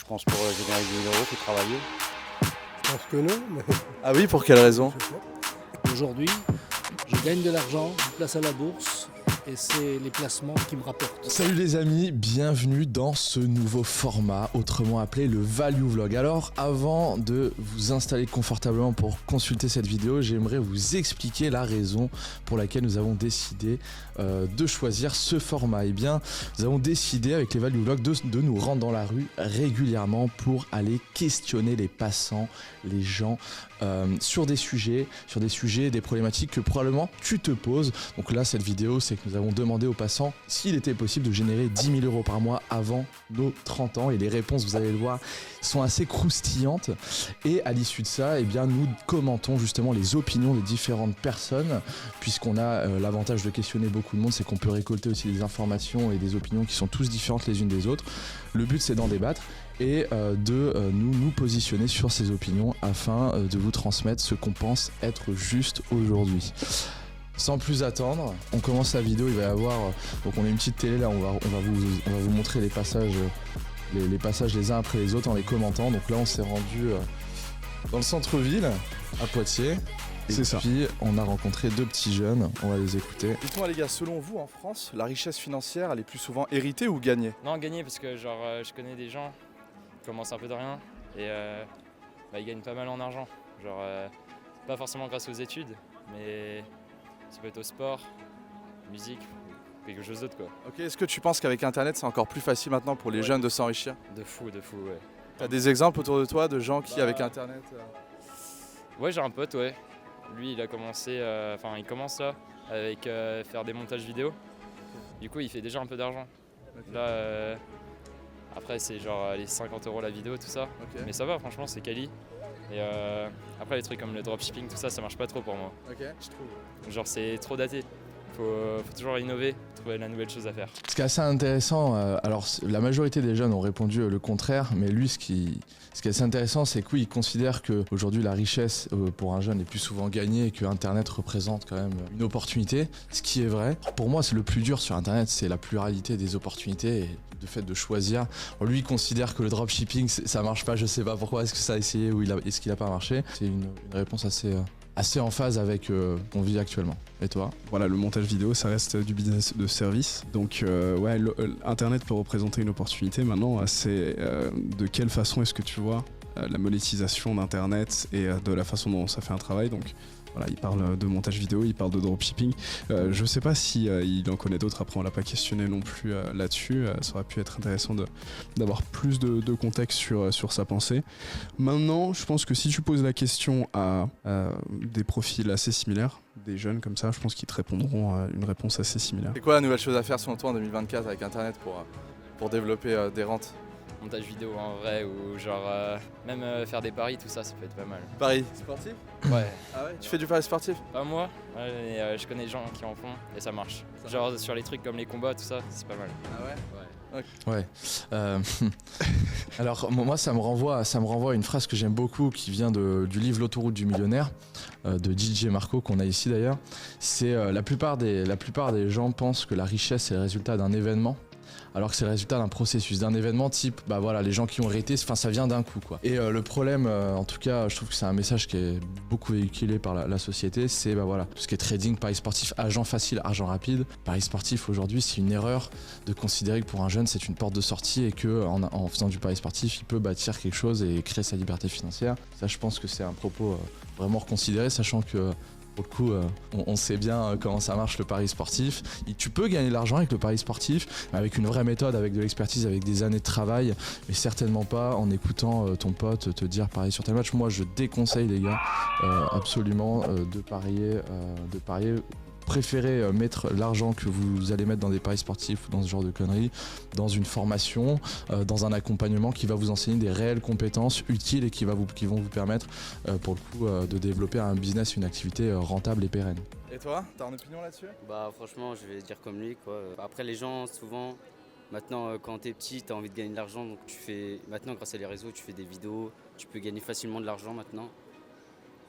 pense pour générer 10 000 euros, il faut travailler. Je pense que non, mais Ah oui, pour quelle raison? je sais pas. Aujourd'hui, je gagne de l'argent, je place à la bourse et c'est les placements qui me rapportent. Salut les amis, bienvenue dans ce nouveau format, autrement appelé le Value Vlog. Alors avant de vous installer confortablement pour consulter cette vidéo, j'aimerais vous expliquer la raison pour laquelle nous avons décidé de choisir ce format. Eh bien, nous avons décidé avec les Value Vlogs de nous rendre dans la rue régulièrement pour aller questionner les passants, les gens sur des sujets, des problématiques que probablement tu te poses. Donc là, cette vidéo, c'est que nous avons demandé aux passants s'il était possible de générer 10 000 euros par mois avant nos 30 ans. Et les réponses, vous allez le voir, sont assez croustillantes. Et à l'issue de ça, eh bien, nous commentons justement les opinions des différentes personnes, puisqu'on a l'avantage de questionner beaucoup de monde, c'est qu'on peut récolter aussi des informations et des opinions qui sont tous différentes les unes des autres. Le but, c'est d'en débattre et de nous positionner sur ces opinions afin de vous transmettre ce qu'on pense être juste aujourd'hui. Sans plus attendre, on commence la vidéo. Il va y avoir donc on a une petite télé là, on va vous montrer les passages, les passages les uns après les autres en les commentant. Donc là, on s'est rendu dans le centre-ville à Poitiers. C'est ça. Puis on a rencontré deux petits jeunes. On va les écouter. Dites-moi les gars, selon vous en France, la richesse financière, elle est plus souvent héritée ou gagnée? Non, gagner parce que genre je connais des gens qui commencent un peu de rien et ils gagnent pas mal en argent. Genre pas forcément grâce aux études, mais ça peut être au sport, musique, quelque chose d'autre quoi. Ok, est-ce que tu penses qu'avec Internet, c'est encore plus facile maintenant pour les jeunes de s'enrichir? De fou, ouais. T'as des exemples autour de toi de gens qui, avec Internet... Ouais, j'ai un pote, ouais. Lui, il a commencé, il commence là avec faire des montages vidéo. Du coup, il fait déjà un peu d'argent. Ok. Là, après, c'est genre les 50 € la vidéo, tout ça. Ok. Mais ça va, franchement, c'est quali. Et après, les trucs comme le dropshipping, tout ça, ça marche pas trop pour moi. Ok, je trouve. Genre, c'est trop daté. Faut toujours innover, trouver la nouvelle chose à faire. Ce qui est assez intéressant, alors la majorité des jeunes ont répondu le contraire, mais lui ce qui est assez intéressant, c'est que oui, il considère qu'aujourd'hui la richesse pour un jeune est plus souvent gagnée et que Internet représente quand même une opportunité, ce qui est vrai. Pour moi, c'est le plus dur sur Internet, c'est la pluralité des opportunités et le fait de choisir. Alors, lui, il considère que le dropshipping, ça marche pas, je sais pas pourquoi, est-ce que ça a essayé ou est-ce qu'il a pas marché. C'est une réponse assez en phase avec qu'on vit actuellement. Et toi? Voilà, le montage vidéo, ça reste du business de service. Donc, Internet peut représenter une opportunité. Maintenant, c'est de quelle façon est-ce que tu vois la monétisation d'Internet et de la façon dont ça fait un travail. Donc, voilà, il parle de montage vidéo, il parle de dropshipping. Je sais pas si il en connaît d'autres. Après, on l'a pas questionné non plus là-dessus. Ça aurait pu être intéressant d'avoir plus de contexte sur sa pensée. Maintenant, je pense que si tu poses la question à des profils assez similaires, des jeunes comme ça, je pense qu'ils te répondront à une réponse assez similaire. C'est quoi la nouvelle chose à faire selon toi en 2024 avec Internet pour développer des rentes? Montage vidéo en vrai ou genre même faire des paris, tout ça, ça peut être pas mal. Paris sportif? Ouais, Ah ouais? Tu fais du pari sportif? pas moi, ouais, mais je connais des gens qui en font et ça marche. Genre sur les trucs comme les combats, tout ça, c'est pas mal. Ah ouais? Ouais. Ouais. Alors moi ça me renvoie à une phrase que j'aime beaucoup qui vient du livre L'autoroute du millionnaire de DJ Marco qu'on a ici d'ailleurs. C'est la plupart des gens pensent que la richesse c'est le résultat d'un événement, alors que c'est le résultat d'un processus, d'un événement type, bah voilà, les gens qui ont hérité, enfin ça vient d'un coup quoi. Et le problème, en tout cas, je trouve que c'est un message qui est beaucoup véhiculé par la société, c'est bah voilà, tout ce qui est trading, paris sportif, argent facile, argent rapide. Paris sportif aujourd'hui, c'est une erreur de considérer que pour un jeune c'est une porte de sortie et que en faisant du pari sportif, il peut bâtir quelque chose et créer sa liberté financière. Ça, je pense que c'est un propos vraiment reconsidéré, sachant que pour le coup, on sait bien comment ça marche le pari sportif. Et tu peux gagner de l'argent avec le pari sportif, mais avec une vraie méthode, avec de l'expertise, avec des années de travail, mais certainement pas en écoutant ton pote te dire parier sur tel match. Moi, je déconseille les gars absolument de parier. Préférez mettre l'argent que vous allez mettre dans des paris sportifs ou dans ce genre de conneries, dans une formation, dans un accompagnement qui va vous enseigner des réelles compétences utiles et qui vont vous permettre pour le coup de développer un business, une activité rentable et pérenne. Et toi, t'as une opinion là-dessus? Bah franchement, je vais dire comme lui quoi. Après les gens souvent, maintenant quand t'es petit, t'as envie de gagner de l'argent, donc maintenant grâce à les réseaux, tu fais des vidéos, tu peux gagner facilement de l'argent maintenant.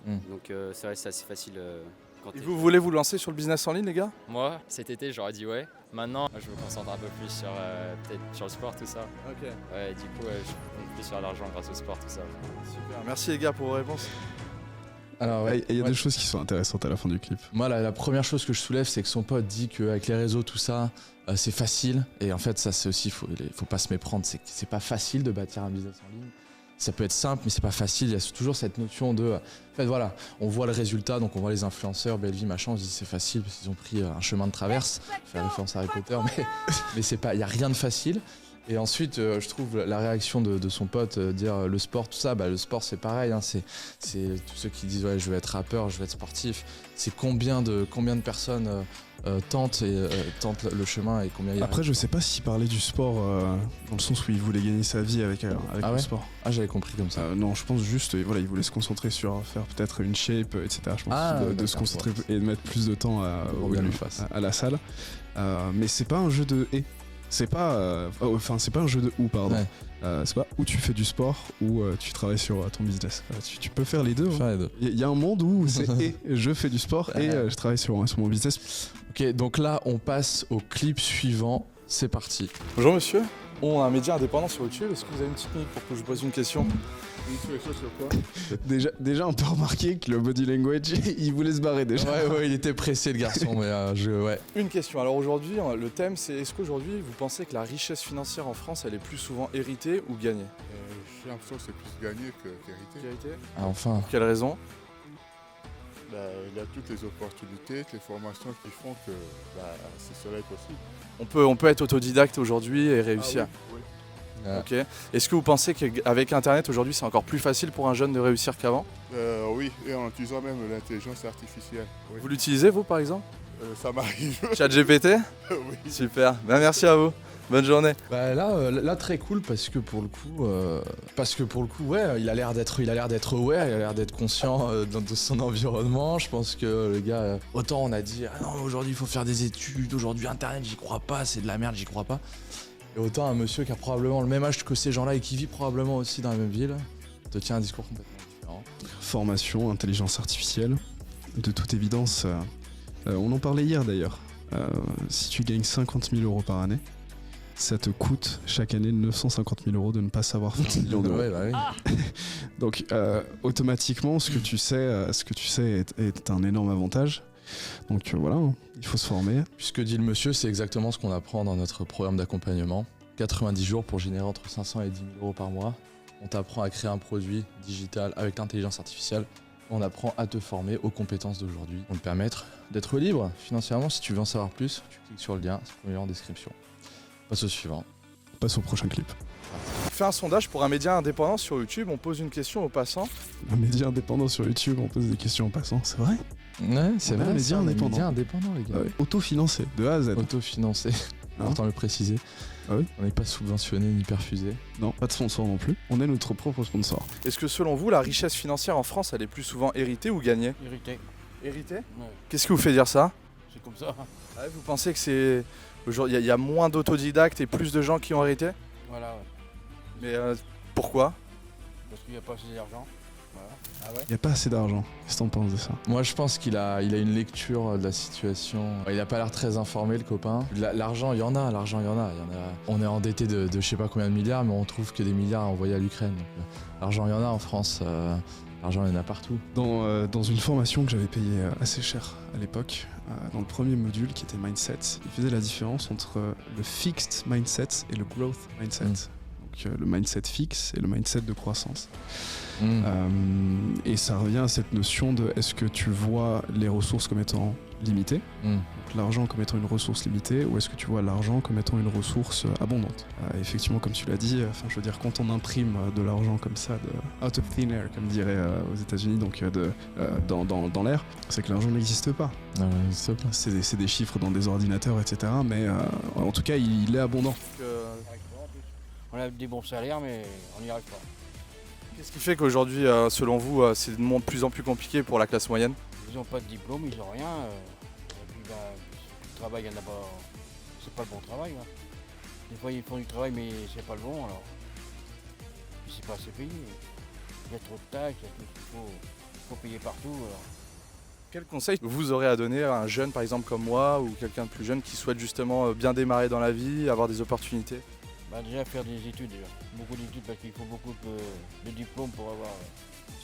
Donc c'est vrai, c'est assez facile Quand Et t'es- vous voulez vous lancer sur le business en ligne, les gars? Moi, cet été, j'aurais dit ouais. Maintenant, je me concentre un peu plus sur peut-être sur le sport, tout ça. Ok. Ouais, du coup, je compte plus sur l'argent grâce au sport, tout ça. Super. Merci les gars pour vos réponses. Alors, ouais, Il y a ouais. des choses qui sont intéressantes à la fin du clip. Moi, la première chose que je soulève, c'est que son pote dit qu'avec les réseaux, tout ça, c'est facile. Et en fait, ça, c'est aussi, faut pas se méprendre. C'est pas facile de bâtir un business en ligne. Ça peut être simple, mais c'est pas facile. Il y a toujours cette notion de. En fait, voilà, on voit le résultat, donc on voit les influenceurs, Bellevie, machin, on se dit c'est facile parce qu'ils ont pris un chemin de traverse. Je fais référence à Harry Potter, mais c'est pas, il y a rien de facile. Et ensuite, je trouve la réaction de son pote, dire le sport, tout ça, le sport c'est pareil. Hein, c'est tous ceux qui disent ouais, je veux être rappeur, je veux être sportif. C'est combien de personnes tentent le chemin et combien il y Après, je sais pas s'il parlait du sport dans le sens où il voulait gagner sa vie avec Ah le ouais sport. Ah, j'avais compris comme ça. Non, je pense juste, voilà, il voulait se concentrer sur faire peut-être une shape, etc. Je pense Ah, de d'accord, se concentrer et de mettre plus de temps bien lui fasse. à la salle. Mais c'est pas un jeu de et. C'est pas, c'est pas un jeu de ou, pardon. Ouais. C'est pas où tu fais du sport ou tu travailles sur ton business. Tu peux faire les deux. Faire les deux. Il y a un monde où c'est et je fais du sport et je travaille sur mon business. Ok, donc là, on passe au clip suivant. C'est parti. Bonjour monsieur. On a un média indépendant sur YouTube. Est-ce que vous avez une petite minute pour que je vous pose une question? Déjà, on peut remarquer que le body language, il voulait se barrer déjà. Ouais, il était pressé le garçon, mais ouais. Une question. Alors aujourd'hui, le thème c'est est-ce qu'aujourd'hui vous pensez que la richesse financière en France elle est plus souvent héritée ou gagnée? J'ai l'impression que c'est plus gagné qu'hérité. Héritée. Ah, enfin. Pour quelle raison? Il y a toutes les opportunités, toutes les formations qui font que cela est possible. On peut être autodidacte aujourd'hui et réussir. Oui. Ok. Est-ce que vous pensez qu'avec Internet aujourd'hui c'est encore plus facile pour un jeune de réussir qu'avant? Oui, et en utilisant même l'intelligence artificielle. Oui. Vous l'utilisez vous par exemple? Ça m'arrive. ChatGPT? Oui. Super. Merci à vous. Bonne journée. Là très cool parce que pour le coup, ouais, il a l'air d'être aware, il a l'air d'être conscient de son environnement. Je pense que le gars, autant on a dit ah non aujourd'hui il faut faire des études, aujourd'hui Internet j'y crois pas, c'est de la merde, j'y crois pas. Et autant un monsieur qui a probablement le même âge que ces gens-là et qui vit probablement aussi dans la même ville, te tient un discours complètement différent. Formation, intelligence artificielle, de toute évidence, on en parlait hier d'ailleurs. Si tu gagnes 50 000 euros par année, ça te coûte chaque année 950 000 euros de ne pas savoir faire 1 million d'euros. Ouais, bah oui. Donc automatiquement, ce que tu sais est un énorme avantage. Donc voilà, hein, il faut se former. Puis ce que dit le monsieur, c'est exactement ce qu'on apprend dans notre programme d'accompagnement. 90 jours pour générer entre 500 et 10 000 euros par mois. On t'apprend à créer un produit digital avec l'intelligence artificielle. On apprend à te former aux compétences d'aujourd'hui. On te permettre d'être libre financièrement. Si tu veux en savoir plus, tu cliques sur le lien, c'est le lien en description. Passe au suivant. On passe au prochain clip. On fait un sondage pour un média indépendant sur YouTube. On pose une question aux passants. Un média indépendant sur YouTube, on pose des questions en passant, c'est vrai? Ouais, c'est On a vrai, un média c'est un indépendant. média indépendant, les gars. Autofinancé, de A à Z. Autofinancé. Important de le préciser. Ah oui. On n'est pas subventionné ni perfusé. Non, pas de sponsor non plus. On est notre propre sponsor. Est-ce que selon vous la richesse financière en France elle est plus souvent héritée ou gagnée? Hérité. Héritée? Ouais. Qu'est-ce qui vous fait dire ça? C'est comme ça. Vous pensez que c'est aujourd'hui il y a moins d'autodidactes et plus de gens qui ont hérité? Voilà, ouais. Mais pourquoi? Parce qu'il n'y a pas assez d'argent. Voilà. Ah ouais. Il n'y a pas assez d'argent. Qu'est-ce que t'en penses de ça? Moi, je pense qu'il a une lecture de la situation. Il a pas l'air très informé, le copain. L'argent, il y en a. On est endetté de je sais pas combien de milliards, mais on trouve que des milliards à envoyer à l'Ukraine. Donc, l'argent, il y en a en France. L'argent, il y en a partout. Dans une formation que j'avais payée assez cher à l'époque, dans le premier module qui était Mindset, il faisait la différence entre le Fixed Mindset et le Growth Mindset. Donc le mindset fixe et le mindset de croissance. Et ça revient à cette notion de est-ce que tu vois les ressources comme étant limitées, donc l'argent comme étant une ressource limitée, ou est-ce que tu vois l'argent comme étant une ressource abondante? Effectivement, comme tu l'as dit, je veux dire, quand on imprime de l'argent comme ça, out of thin air, comme dirait aux États-Unis, donc dans l'air, c'est que l'argent n'existe pas. C'est des chiffres dans des ordinateurs, etc. Mais en tout cas, il est abondant. On a des bons salaires, mais on n'y arrive pas. Qu'est-ce qui fait qu'aujourd'hui, selon vous, c'est de plus en plus compliqué pour la classe moyenne? Ils n'ont pas de diplôme, ils n'ont rien. Et puis, le travail, il n'y en a pas. C'est pas le bon travail. Hein. Des fois, ils font du travail, mais c'est pas le bon. Alors, puis c'est pas assez payé. Il y a trop de taxes, il y a tout ce qu'il faut payer partout. Alors. Quel conseil vous aurez à donner à un jeune par exemple comme moi ou quelqu'un de plus jeune qui souhaite justement bien démarrer dans la vie, avoir des opportunités? Déjà faire des études déjà. Beaucoup d'études parce qu'il faut beaucoup de diplômes pour avoir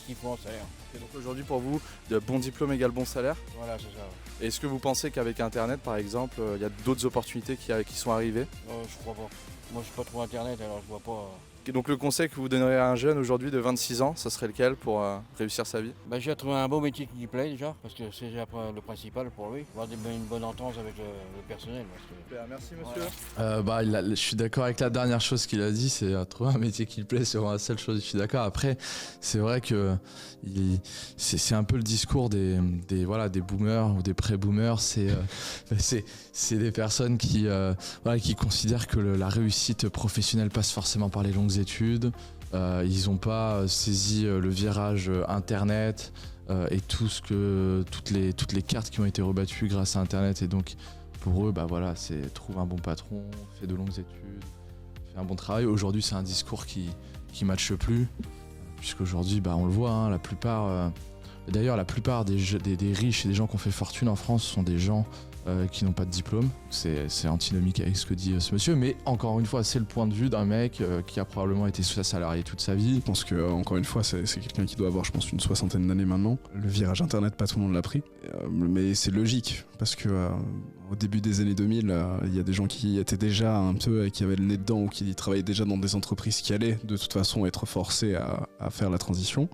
ce qu'il faut en salaire. Et donc aujourd'hui pour vous, de bon diplôme égale bon salaire? Voilà, c'est ça. Et est-ce que vous pensez qu'avec Internet par exemple, il y a d'autres opportunités qui sont arrivées? Je crois pas. Moi je suis pas trop internet alors je vois pas. Et donc le conseil que vous donneriez à un jeune aujourd'hui de 26 ans, ça serait lequel pour réussir sa vie? J'ai trouvé un beau métier qui lui plaît déjà, parce que c'est déjà le principal pour lui. Avoir une bonne entente avec le personnel. Merci monsieur. Je suis d'accord avec la dernière chose qu'il a dit, c'est trouver un métier qui lui plaît, c'est vraiment la seule chose, je suis d'accord. Après, c'est vrai que c'est un peu le discours des boomers ou des pré-boomers, c'est des personnes qui considèrent que la réussite professionnelle passe forcément par les longues études. Ils n'ont pas saisi le virage internet et toutes les cartes qui ont été rebattues grâce à internet, et donc pour eux c'est trouve un bon patron, fait de longues études, fait un bon travail. Aujourd'hui c'est un discours qui matche plus, puisqu'aujourd'hui on le voit, la plupart des riches et des gens qui ont fait fortune en France sont des gens qui n'ont pas de diplôme. C'est antinomique avec ce que dit ce monsieur, mais encore une fois c'est le point de vue d'un mec qui a probablement été salarié toute sa vie. Je pense que encore une fois c'est quelqu'un qui doit avoir, je pense, une 60aine d'années maintenant. Le virage internet, pas tout le monde l'a pris, mais c'est logique parce que au début des années 2000, il y a des gens qui étaient déjà un peu, qui avaient le nez dedans ou qui travaillaient déjà dans des entreprises qui allaient de toute façon être forcés à faire la transition,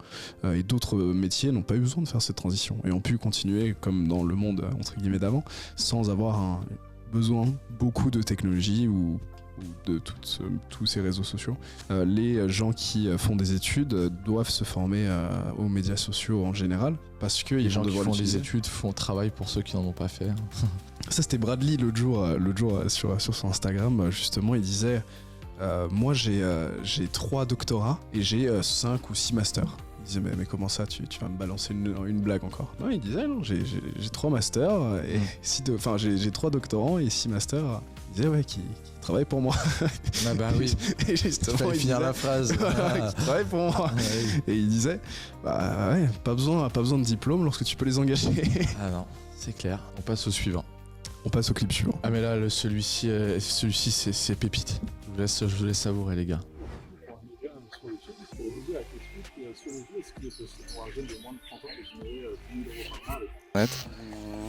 et d'autres métiers n'ont pas eu besoin de faire cette transition et ont pu continuer comme dans le monde entre guillemets d'avant, sans avoir besoin beaucoup de technologie ou de tous ces réseaux sociaux. Les gens qui font des études doivent se former aux médias sociaux en général, parce que les gens qui font des études font travail pour ceux qui n'en ont pas fait. Ça c'était Bradley l'autre jour sur son Instagram, justement il disait moi j'ai 3 doctorats et j'ai 5 ou 6 masters. Il disait mais comment ça tu vas me balancer une blague encore? Non, il disait non, j'ai 3 masters et j'ai 3 doctorants et 6 masters. Il disait ouais qui travaille pour moi. Oui. Et justement il finir la phrase. Qui travaille pour moi. Et il disait pas besoin de diplôme lorsque tu peux les engager. Ah non, c'est clair. On passe au suivant. On passe au clip suivant. Ah mais là celui-ci c'est pépite. Je vous laisse savourer les gars.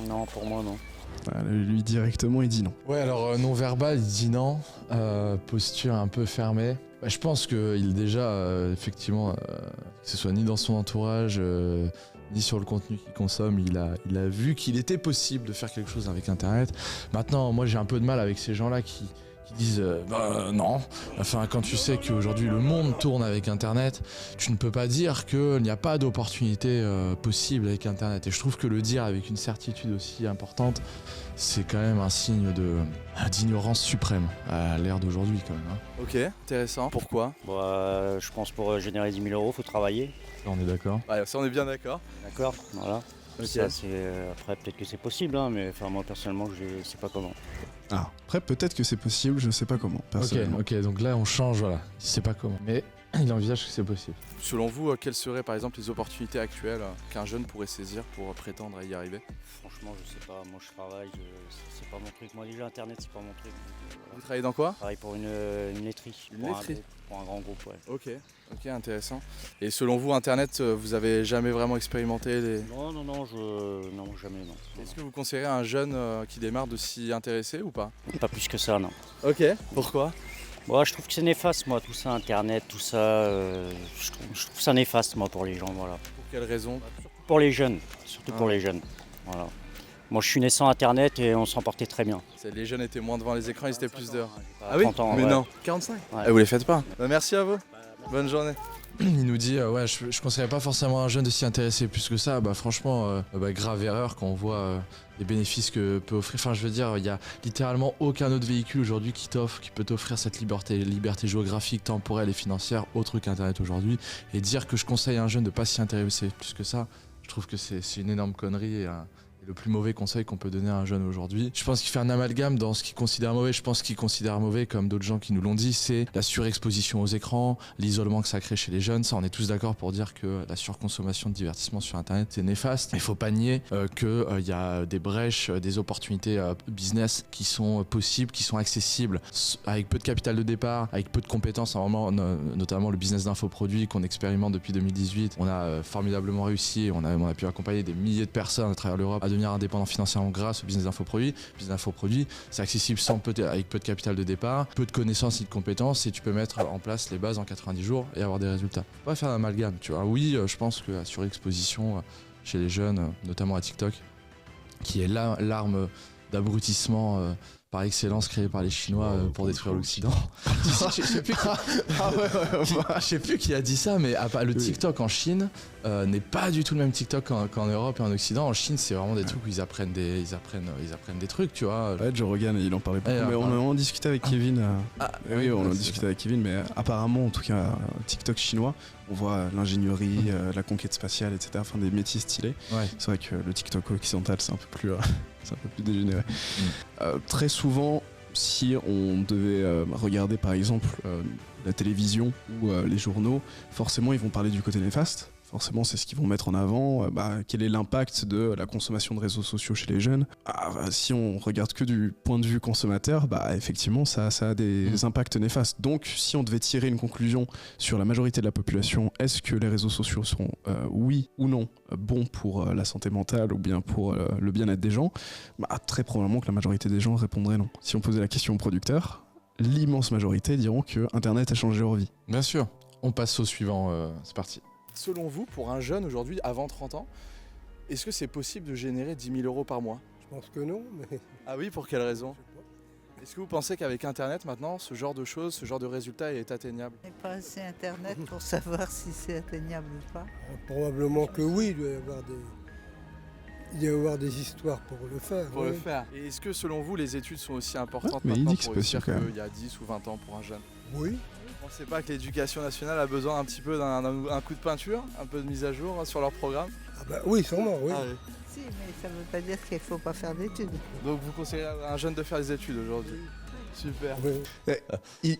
Non, pour moi non. Lui directement il dit non. Ouais, alors non verbal il dit non, posture un peu fermée. Je pense qu'il déjà effectivement que ce soit ni dans son entourage ni sur le contenu qu'il consomme, il a vu qu'il était possible de faire quelque chose avec internet. Maintenant moi j'ai un peu de mal avec ces gens là qui disent non, enfin quand tu sais qu'aujourd'hui le monde tourne avec internet, tu ne peux pas dire qu'il n'y a pas d'opportunité possible avec internet, et je trouve que le dire avec une certitude aussi importante, c'est quand même un signe d'ignorance suprême à l'ère d'aujourd'hui quand même. Ok, intéressant. Pourquoi? Je pense pour générer 10 000 €, faut travailler. On est d'accord. Ouais, ça on est bien d'accord. D'accord, voilà. Ok. Ça, après peut-être que c'est possible, mais moi personnellement je sais pas comment. Ah, après peut-être que c'est possible, je sais pas comment, personnellement. Ok, donc là on change, voilà, il sait pas comment, mais il envisage que c'est possible. Selon vous, quelles seraient par exemple les opportunités actuelles qu'un jeune pourrait saisir pour prétendre à y arriver? Franchement je sais pas, moi je travaille, c'est pas mon truc. Moi déjà internet c'est pas mon truc. Vous travaillez dans quoi? Je travaille pour une laiterie. Une laiterie? Pour un grand groupe, ouais. Ok, intéressant. Et selon vous, internet, vous avez jamais vraiment expérimenté les... Non, jamais non. Est-ce que vous conseilleriez à un jeune qui démarre de s'y intéresser ou pas? Pas plus que ça, non. Ok, pourquoi? Je trouve que c'est néfaste, moi, tout ça, internet, tout ça, je trouve ça néfaste, moi, pour les gens, voilà. Pour quelle raison? Pour les jeunes, surtout pour les jeunes, voilà. Moi, je suis né sans internet et on s'en portait très bien. Les jeunes étaient moins devant les écrans, ils étaient plus dehors. Ah oui? 30 ans, mais ouais. non. 45 ouais. Vous les faites pas. Merci à vous. Bonne journée. Il nous dit je conseillerais pas forcément à un jeune de s'y intéresser plus que ça. Franchement, grave erreur quand on voit les bénéfices que peut offrir. Enfin, je veux dire, il y a littéralement aucun autre véhicule aujourd'hui qui peut t'offrir cette liberté géographique, temporelle et financière autre qu'Internet aujourd'hui. Et dire que je conseille à un jeune de pas s'y intéresser plus que ça, je trouve que c'est une énorme connerie Et le plus mauvais conseil qu'on peut donner à un jeune aujourd'hui, je pense qu'il fait un amalgame dans ce qu'il considère mauvais. Je pense qu'il considère mauvais, comme d'autres gens qui nous l'ont dit, c'est la surexposition aux écrans, l'isolement que ça crée chez les jeunes. Ça, on est tous d'accord pour dire que la surconsommation de divertissement sur Internet, c'est néfaste. Il ne faut pas nier qu'il y a des brèches, des opportunités business qui sont possibles, qui sont accessibles, avec peu de capital de départ, avec peu de compétences, notamment le business d'infoproduits qu'on expérimente depuis 2018. On a formidablement réussi, on a pu accompagner des milliers de personnes à travers l'Europe à devenir indépendant financièrement grâce au business d'infoproduits. Le business d'infoproduits, c'est accessible avec peu de capital de départ, peu de connaissances et de compétences, et tu peux mettre en place les bases en 90 jours et avoir des résultats. Faut pas faire un amalgame, tu vois. Oui, je pense que la surexposition chez les jeunes, notamment à TikTok, qui est l'arme d'abrutissement par excellence créée par les Chinois pour détruire l'Occident. Je sais plus qui a dit ça, mais le TikTok en Chine n'est pas du tout le même TikTok qu'en Europe et en Occident. En Chine, c'est vraiment des trucs où ils apprennent des trucs, tu vois. Ouais, Joe Rogan, il en parlait beaucoup. Mais on en discutait avec Kevin. Oui, on en discutait avec Kevin, mais apparemment, en tout cas, TikTok chinois, on voit l'ingénierie, la conquête spatiale, etc. Enfin, des métiers stylés. Ouais. C'est vrai que le TikTok occidental, c'est un peu plus dégénéré. Très souvent, si on devait regarder par exemple la télévision ou les journaux, forcément ils vont parler du côté néfaste. Forcément, c'est ce qu'ils vont mettre en avant. Quel est l'impact de la consommation de réseaux sociaux chez les jeunes ? Si on regarde que du point de vue consommateur, effectivement, ça a des impacts néfastes. Donc, si on devait tirer une conclusion sur la majorité de la population, est-ce que les réseaux sociaux sont, oui ou non, bons pour la santé mentale ou bien pour le bien-être des gens ? Très probablement que la majorité des gens répondraient non. Si on posait la question aux producteurs, l'immense majorité diront que Internet a changé leur vie. Bien sûr. On passe au suivant. C'est parti. Selon vous, pour un jeune aujourd'hui, avant 30 ans, est-ce que c'est possible de générer 10 000 euros par mois ? Je pense que non, mais... Ah oui, pour quelle raison ? Est-ce que vous pensez qu'avec Internet maintenant, ce genre de choses, ce genre de résultat est atteignable ? Je n'ai pas assez Internet pour savoir si c'est atteignable ou pas. Probablement que oui, il doit y avoir des histoires pour le faire. Pour le faire. Et est-ce que selon vous, les études sont aussi importantes maintenant pour réussir qu'il y a 10 ou 20 ans pour un jeune ? Oui. Vous ne pensez pas que l'éducation nationale a besoin un petit peu d'un coup de peinture, un peu de mise à jour sur leur programme ? Oui, sûrement, oui. Ah, oui. Si, mais ça ne veut pas dire qu'il ne faut pas faire d'études. Donc vous conseillez à un jeune de faire des études aujourd'hui ? Super. Oui.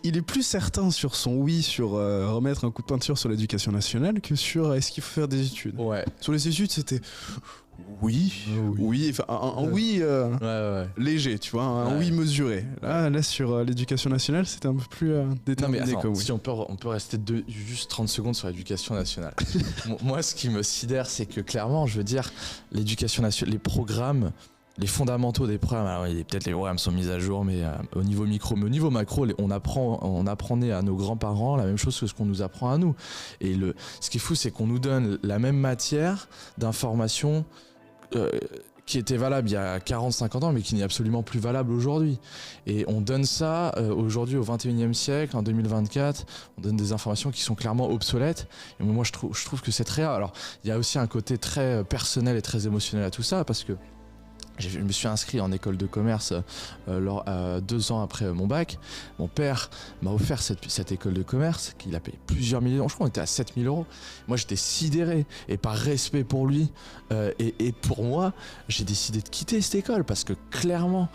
Il est plus certain sur son oui sur remettre un coup de peinture sur l'éducation nationale que sur est-ce qu'il faut faire des études. Ouais. Sur les études, c'était oui, enfin un oui léger, tu vois, un oui mesuré. Là sur l'éducation nationale, c'était un peu plus déterminé comme oui. Si on peut rester juste 30 secondes sur l'éducation nationale. Moi, ce qui me sidère, c'est que clairement, je veux dire, l'éducation nationale, les programmes, les fondamentaux des programmes, alors peut-être les programmes sont mis à jour, mais au niveau micro, mais au niveau macro, on apprenait à nos grands-parents la même chose que ce qu'on nous apprend à nous. Et ce qui est fou, c'est qu'on nous donne la même matière d'information qui était valable il y a 40-50 ans, mais qui n'est absolument plus valable aujourd'hui. Et on donne ça aujourd'hui au 21e siècle, en 2024, on donne des informations qui sont clairement obsolètes. Et moi, je trouve que c'est très rare. Alors, il y a aussi un côté très personnel et très émotionnel à tout ça, parce que je me suis inscrit en école de commerce 2 ans après mon bac. Mon père m'a offert cette école de commerce qu'il a payé plusieurs milliers. Je crois qu'on était à 7 000 euros. Moi, j'étais sidéré. Et par respect pour lui et pour moi, j'ai décidé de quitter cette école parce que clairement,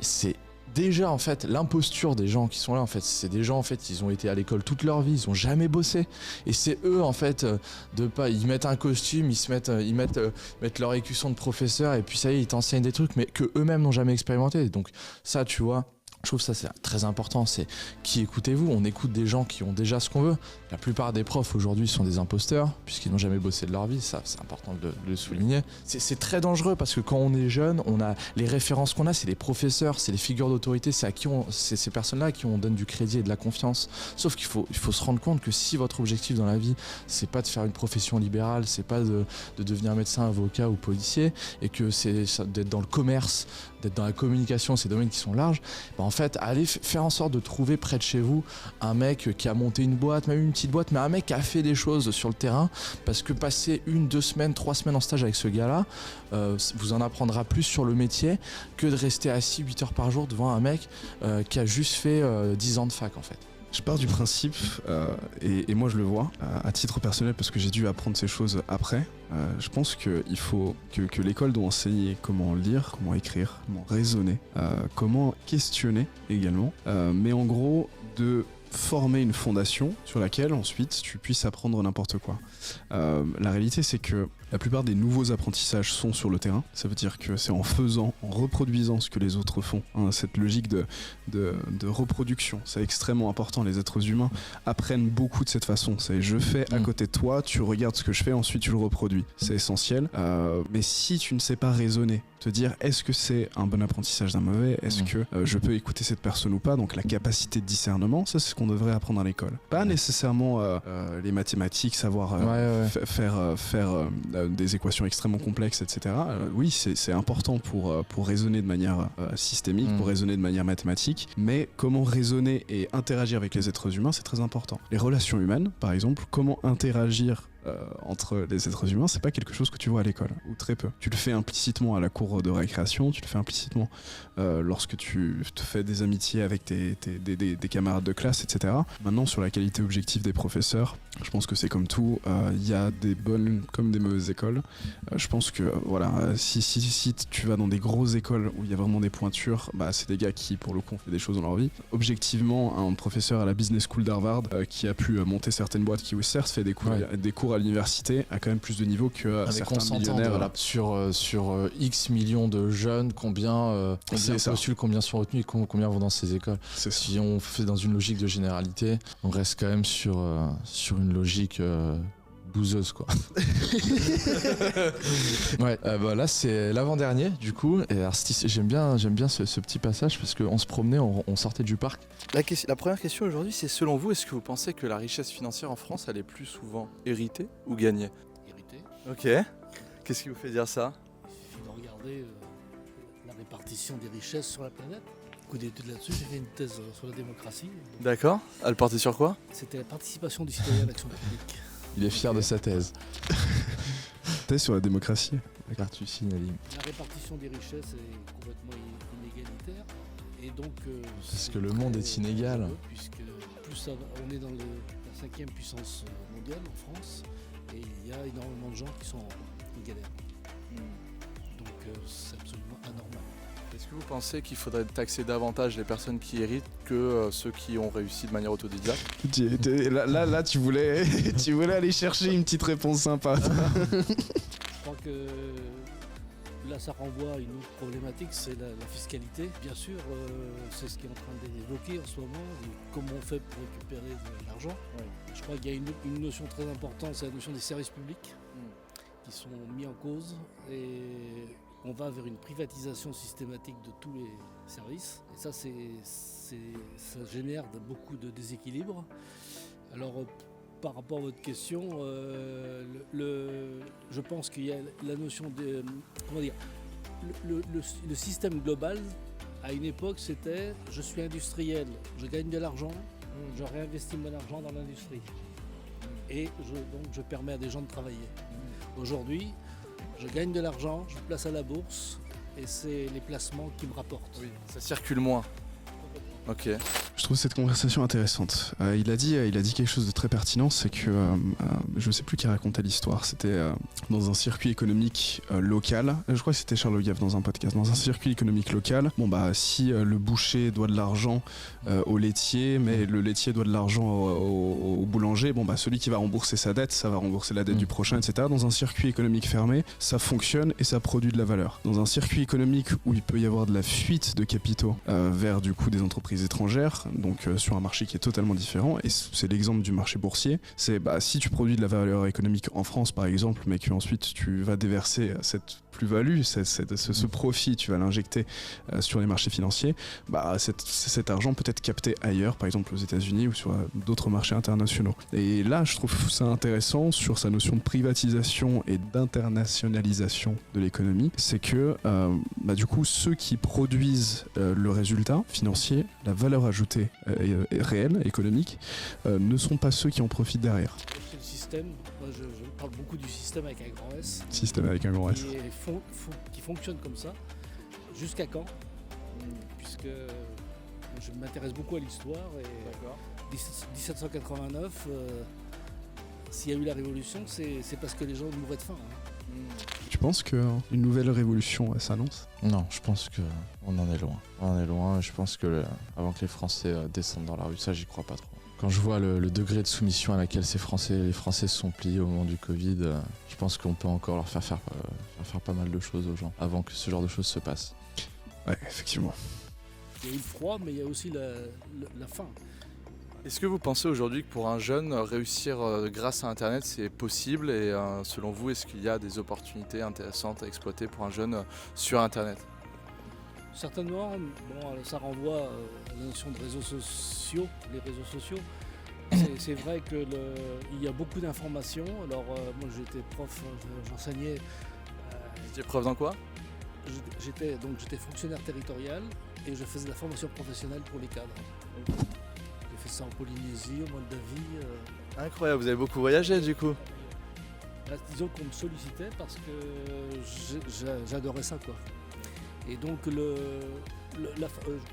c'est déjà en fait l'imposture des gens qui sont là. En fait, c'est des gens en fait, ils ont été à l'école toute leur vie, ils ont jamais bossé. Et c'est eux en fait ils mettent un costume, ils mettent leur écusson de professeur et puis ça y est, ils t'enseignent des trucs mais que eux-mêmes n'ont jamais expérimenté. Donc ça, tu vois. Je trouve ça c'est très important, c'est qui écoutez-vous ? On écoute des gens qui ont déjà ce qu'on veut. La plupart des profs aujourd'hui sont des imposteurs puisqu'ils n'ont jamais bossé de leur vie, ça c'est important de le souligner. C'est très dangereux parce que quand on est jeune, on a les références qu'on a, c'est les professeurs, c'est les figures d'autorité, c'est ces personnes-là à qui on donne du crédit et de la confiance. Sauf qu'il faut se rendre compte que si votre objectif dans la vie, c'est pas de faire une profession libérale, c'est pas de devenir médecin, avocat ou policier, et que c'est d'être dans le commerce, d'être dans la communication, ces domaines qui sont larges, en fait, allez faire en sorte de trouver près de chez vous un mec qui a monté une boîte, même une petite boîte, mais un mec qui a fait des choses sur le terrain, parce que passer 1, 2 semaines, 3 semaines en stage avec ce gars-là, vous en apprendra plus sur le métier que de rester assis 8 heures par jour devant un mec qui a juste fait 10 ans de fac, en fait. Je pars du principe, et moi je le vois, à titre personnel, parce que j'ai dû apprendre ces choses après. Je pense qu'il faut que l'école doit enseigner comment lire, comment écrire, comment raisonner, comment questionner également, mais en gros de former une fondation sur laquelle ensuite tu puisses apprendre n'importe quoi. La réalité c'est que la plupart des nouveaux apprentissages sont sur le terrain. Ça veut dire que c'est en faisant, en reproduisant ce que les autres font. Hein, cette logique de reproduction, c'est extrêmement important. Les êtres humains apprennent beaucoup de cette façon. C'est je fais à côté de toi, tu regardes ce que je fais, ensuite tu le reproduis. C'est essentiel. Mais si tu ne sais pas raisonner, te dire est-ce que c'est un bon apprentissage d'un mauvais, est-ce que je peux écouter cette personne ou pas, donc la capacité de discernement, ça c'est ce qu'on devrait apprendre à l'école. Pas nécessairement les mathématiques, savoir faire des équations extrêmement complexes, etc. Oui, c'est important pour raisonner de manière systémique, pour raisonner de manière mathématique, mais comment raisonner et interagir avec les êtres humains, c'est très important. Les relations humaines, par exemple, comment interagir entre les êtres humains, c'est pas quelque chose que tu vois à l'école, ou très peu. Tu le fais implicitement à la cour de récréation, tu le fais implicitement lorsque tu te fais des amitiés avec des camarades de classe, etc. Maintenant, sur la qualité objective des professeurs, je pense que c'est comme tout, il y a des bonnes comme des mauvaises écoles. Je pense que voilà, si tu vas dans des grosses écoles où il y a vraiment des pointures, bah, c'est des gars qui pour le coup ont fait des choses dans leur vie. Objectivement, un professeur à la Business School d'Harvard qui a pu monter certaines boîtes, qui certes fait des cours à l'université, a quand même plus de niveau que certains millionnaires. Sur X millions de jeunes, combien postulent, combien sont retenus et combien vont dans ces écoles. Si on fait dans une logique de généralité, on reste quand même sur une logique bouseuse, quoi. Ouais, là c'est l'avant-dernier du coup, et j'aime bien ce petit passage parce qu'on se promenait, on sortait du parc. La première question aujourd'hui, c'est selon vous, est-ce que vous pensez que la richesse financière en France, elle est plus souvent héritée ou gagnée? Héritée. Ok. Qu'est-ce qui vous fait dire ça? Il suffit de regarder la répartition des richesses sur la planète. Beaucoup d'études là-dessus, j'ai fait une thèse sur la démocratie. D'accord. Elle portait sur quoi? C'était la participation du citoyen à l'action publique. Il est fier de sa thèse. Thèse sur la démocratie. Car tu signes, Ali. La répartition des richesses est complètement inégalitaire. Et donc, parce que le monde est inégal. Puisque plus on est dans la 5e puissance mondiale en France, et il y a énormément de gens qui sont en galère. Donc c'est absolument anormal. Est-ce que vous pensez qu'il faudrait taxer davantage les personnes qui héritent que ceux qui ont réussi de manière autodidacte? Là, tu voulais aller chercher une petite réponse sympa. Je crois que là, ça renvoie à une autre problématique, c'est la fiscalité. Bien sûr, c'est ce qui est en train d'évoquer en ce moment, comment on fait pour récupérer de l'argent. Ouais. Je crois qu'il y a une notion très importante, c'est la notion des services publics qui sont mis en cause. Et on va vers une privatisation systématique de tous les services. Et ça, ça génère beaucoup de déséquilibres. Alors, par rapport à votre question, je pense qu'il y a la notion de... Comment dire, le système global, à une époque, c'était « je suis industriel, je gagne de l'argent, je réinvestis mon argent dans l'industrie. Et donc je permets à des gens de travailler. » Aujourd'hui, je gagne de l'argent, je place à la bourse et c'est les placements qui me rapportent. Oui, ça circule moins. Ok. Je trouve cette conversation intéressante. Il a dit quelque chose de très pertinent, c'est que je ne sais plus qui racontait l'histoire. C'était dans un circuit économique local. Je crois que c'était Charles Le Gave dans un podcast. Dans un circuit économique local, si le boucher doit de l'argent au laitier, mais le laitier doit de l'argent au boulanger, celui qui va rembourser sa dette, ça va rembourser la dette du prochain, etc. Dans un circuit économique fermé, ça fonctionne et ça produit de la valeur. Dans un circuit économique où il peut y avoir de la fuite de capitaux vers du coup des entreprises étrangères, donc sur un marché qui est totalement différent, et c'est l'exemple du marché boursier, c'est si tu produis de la valeur économique en France par exemple, mais qu'ensuite tu vas déverser cette plus-value, ce profit, tu vas l'injecter sur les marchés financiers, cet argent peut être capté ailleurs, par exemple aux États-Unis ou sur d'autres marchés internationaux. Et là, je trouve ça intéressant sur sa notion de privatisation et d'internationalisation de l'économie, c'est que du coup, ceux qui produisent le résultat financier, la valeur ajoutée réelle, économique, ne sont pas ceux qui en profitent derrière. C'est le système. Moi, je parle beaucoup du système avec un grand S. Système avec un grand S. Qui fonctionne comme ça. Jusqu'à quand? Puisque je m'intéresse beaucoup à l'histoire et 1789, s'il y a eu la révolution, c'est parce que les gens mouraient de faim. Tu penses qu'une nouvelle révolution s'annonce? Non, je pense qu'on en est loin. On en est loin. Je pense que avant que les Français descendent dans la rue, ça, j'y crois pas trop. Quand je vois le degré de soumission à laquelle les Français se sont pliés au moment du Covid, je pense qu'on peut encore leur faire pas mal de choses aux gens avant que ce genre de choses se passe. Ouais, effectivement. Il y a eu le froid, mais il y a aussi la faim. Est-ce que vous pensez aujourd'hui que pour un jeune, réussir grâce à Internet, c'est possible? Et selon vous, est-ce qu'il y a des opportunités intéressantes à exploiter pour un jeune sur Internet? Certainement, ça renvoie à la notion de réseaux sociaux, les réseaux sociaux. C'est vrai qu'il y a beaucoup d'informations. Alors moi j'étais prof, j'enseignais. J'étais prof dans quoi? J'étais fonctionnaire territorial et je faisais de la formation professionnelle pour les cadres. J'ai fait ça en Polynésie, au Moldavie. Incroyable, vous avez beaucoup voyagé du coup. Disons qu'on me sollicitait parce que j'adorais ça, quoi. Et donc, je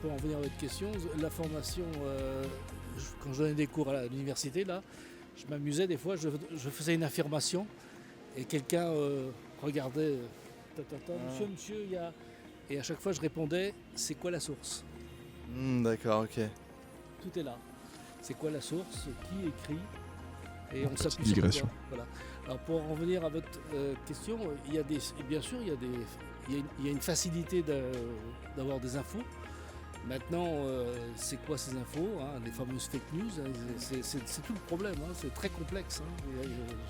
peux en venir à votre question, la formation, quand je donnais des cours à l'université, là, je m'amusais des fois, je faisais une affirmation et quelqu'un regardait, monsieur, il y a... Et à chaque fois, je répondais, c'est quoi la source? D'accord, ok. Tout est là. C'est quoi la source? Qui écrit? Et on s'appuie sur quoi. Voilà. Alors pour en venir à votre question, bien sûr, il y a une facilité d'avoir des infos. Maintenant, c'est quoi ces infos, les fameuses fake news, c'est tout le problème, c'est très complexe.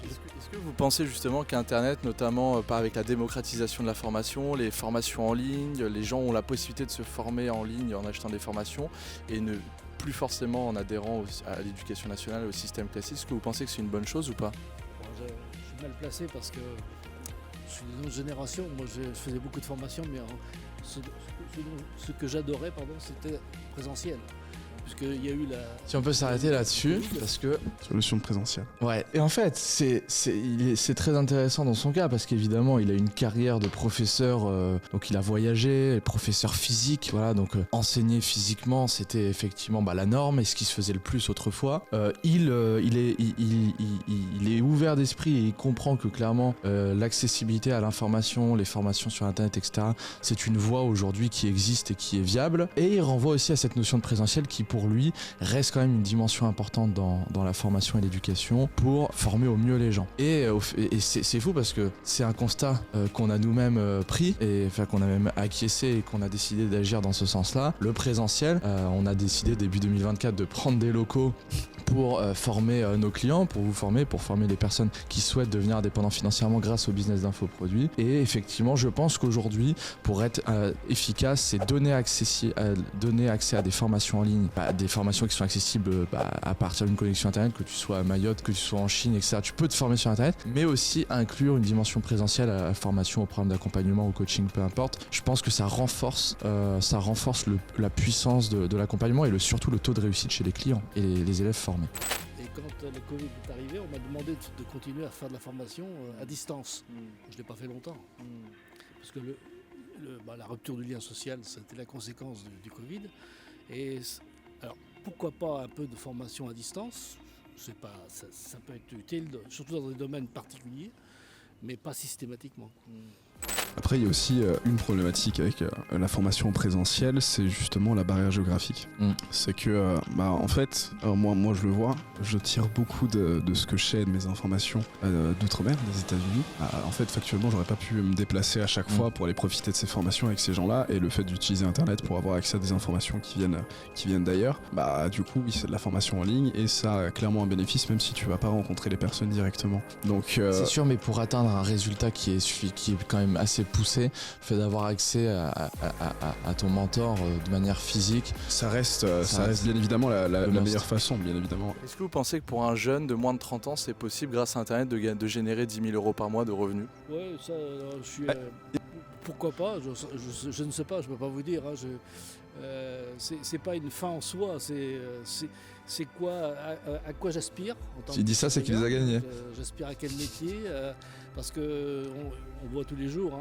Est-ce que vous pensez justement qu'Internet, notamment avec la démocratisation de la formation, les formations en ligne, les gens ont la possibilité de se former en ligne en achetant des formations et ne plus forcément en adhérant à l'éducation nationale, au système classique, est-ce que vous pensez que c'est une bonne chose ou pas? Je suis mal placé parce que je suis d'une autre génération. Moi, je faisais beaucoup de formations, mais ce que j'adorais, c'était présentiel. Puisqu'il y a eu la... Si on peut s'arrêter là-dessus, parce que... Solution de présentiel. Ouais, et en fait, c'est très intéressant dans son cas, parce qu'évidemment, il a une carrière de professeur, donc il a voyagé, professeur physique, voilà, donc enseigner physiquement, c'était effectivement la norme, et ce qui se faisait le plus autrefois. Il est ouvert d'esprit, et il comprend que clairement, l'accessibilité à l'information, les formations sur Internet, etc., c'est une voie aujourd'hui qui existe et qui est viable, et il renvoie aussi à cette notion de présentiel qui, pour lui, reste quand même une dimension importante dans la formation et l'éducation pour former au mieux les gens. Et c'est fou parce que c'est un constat qu'on a nous-mêmes pris, et enfin qu'on a même acquiescé et qu'on a décidé d'agir dans ce sens-là. Le présentiel, on a décidé début 2024 de prendre des locaux pour former nos clients, pour former les personnes qui souhaitent devenir indépendants financièrement grâce au business d'infoproduits. Et effectivement, je pense qu'aujourd'hui, pour être efficace, c'est donner accès à des formations en ligne, des formations qui sont accessibles à partir d'une connexion Internet, que tu sois à Mayotte, que tu sois en Chine, etc. Tu peux te former sur Internet, mais aussi inclure une dimension présentielle à la formation, au programme d'accompagnement, au coaching, peu importe. Je pense que ça renforce la puissance de l'accompagnement et surtout le taux de réussite chez les clients et les élèves formés. Et quand le Covid est arrivé, on m'a demandé de continuer à faire de la formation à distance. Je ne l'ai pas fait longtemps. Parce que la rupture du lien social, c'était la conséquence du Covid. Et alors, pourquoi pas un peu de formation à distance? Ça peut être utile, surtout dans des domaines particuliers, mais pas systématiquement. Après, il y a aussi une problématique avec la formation présentielle, c'est justement la barrière géographique. C'est que, en fait, moi je le vois, je tire beaucoup de ce que je sais de mes informations d'outre-mer, des États-Unis. En fait, factuellement, j'aurais pas pu me déplacer à chaque fois pour aller profiter de ces formations avec ces gens-là, et le fait d'utiliser Internet pour avoir accès à des informations qui viennent d'ailleurs, du coup, oui, c'est de la formation en ligne, et ça a clairement un bénéfice, même si tu vas pas rencontrer les personnes directement. Donc, c'est sûr, mais pour atteindre un résultat qui est quand même assez poussé, le fait d'avoir accès à ton mentor de manière physique, ça reste bien évidemment la meilleure façon, bien évidemment. Est-ce que vous pensez que pour un jeune de moins de 30 ans, c'est possible grâce à Internet de générer 10 000 € par mois de revenus? Oui, ça, je suis... pourquoi pas, je ne sais pas, je ne peux pas vous dire. C'est pas une fin en soi, c'est quoi, à quoi j'aspire. S'il dit ça, c'est qu'il les a gagnés. J'aspire à quel métier, parce qu'on voit tous les jours,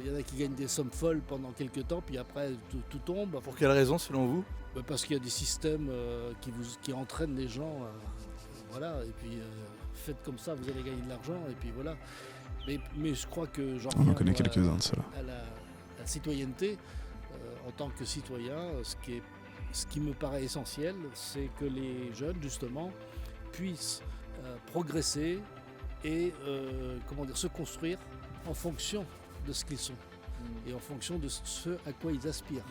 il y en a qui gagnent des sommes folles pendant quelques temps, puis après tout tombe. Pour quelle raison selon vous? Parce qu'il y a des systèmes qui entraînent les gens, voilà, et puis faites comme ça, vous allez gagner de l'argent, et puis voilà. Mais je crois que j'en On en connaît quelques-uns de ceux-là. à la citoyenneté. En tant que citoyen, ce qui me paraît essentiel, c'est que les jeunes, justement, puissent progresser et se construire en fonction de ce qu'ils sont et en fonction de ce à quoi ils aspirent.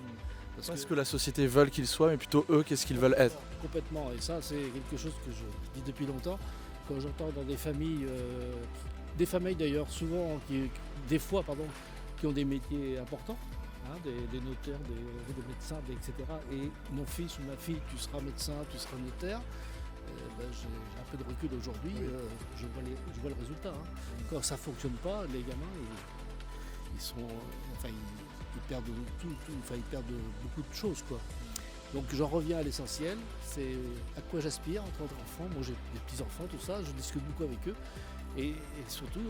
Parce que la société veut qu'ils soient, mais plutôt eux, qu'est-ce qu'ils veulent être. Complètement, et ça c'est quelque chose que je dis depuis longtemps. Quand j'entends dans des familles d'ailleurs, souvent, des fois, qui ont des métiers importants, des notaires, des médecins, etc. Et mon fils ou ma fille, tu seras médecin, tu seras notaire. J'ai un peu de recul aujourd'hui, je vois le résultat. Quand ça ne fonctionne pas, les gamins, ils perdent tout, ils perdent beaucoup de choses, quoi. Donc j'en reviens à l'essentiel, c'est à quoi j'aspire en tant qu'enfant. Moi j'ai des petits-enfants, tout ça, je discute beaucoup avec eux. Et surtout,